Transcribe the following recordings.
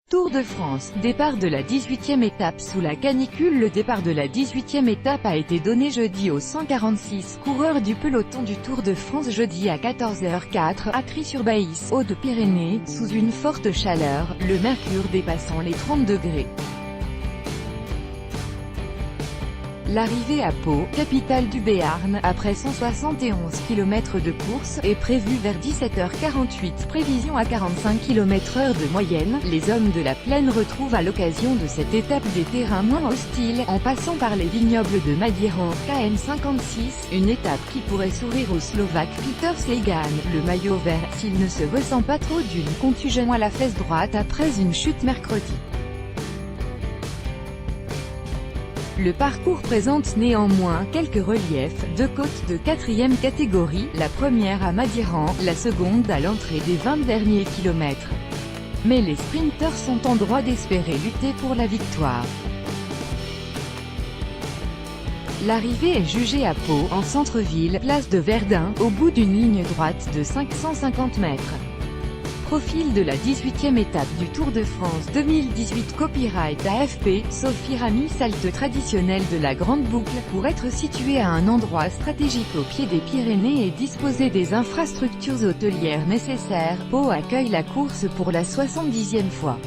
Tour de France, départ de la 18e étape sous la canicule. Le départ de la 18e étape a été donné jeudi aux 146 coureurs du peloton du Tour de France jeudi à 14h04 à Cry-sur-Baïs, Hautes-Pyrénées, sous une forte chaleur, le mercure dépassant les 30 degrés. L'arrivée à Pau, capitale du Béarn, après 171 km de course, est prévue vers 17h48, prévision à 45 km/h de moyenne. Les hommes de la plaine retrouvent à l'occasion de cette étape des terrains moins hostiles, en passant par les vignobles de Madiran, KM56, une étape qui pourrait sourire au Slovaque Peter Sagan, le maillot vert, s'il ne se ressent pas trop d'une contusion à la fesse droite après une chute mercredi. Le parcours présente néanmoins quelques reliefs, deux côtes de 4e catégorie, la première à Madiran, la seconde à l'entrée des 20 derniers kilomètres. Mais les sprinteurs sont en droit d'espérer lutter pour la victoire. L'arrivée est jugée à Pau, en centre-ville, place de Verdun, au bout d'une ligne droite de 550 mètres. Profil de la 18e étape du Tour de France 2018. Copyright AFP, Sophie Rami. Halte traditionnelle de la Grande Boucle, pour être située à un endroit stratégique au pied des Pyrénées et disposer des infrastructures hôtelières nécessaires, Pau accueille la course pour la 70e fois.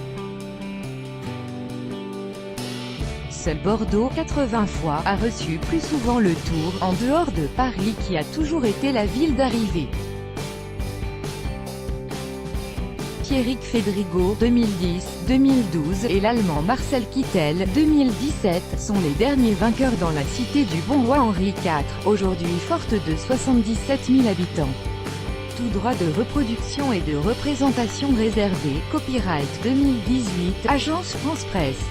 Seul Bordeaux, 80 fois, a reçu plus souvent le Tour, en dehors de Paris qui a toujours été la ville d'arrivée. Eric Fedrigo, 2010, 2012, et l'Allemand Marcel Kittel, 2017, sont les derniers vainqueurs dans la cité du bon roi Henri IV, aujourd'hui forte de 77 000 habitants. Tout droit de reproduction et de représentation réservé. Copyright 2018, Agence France Presse.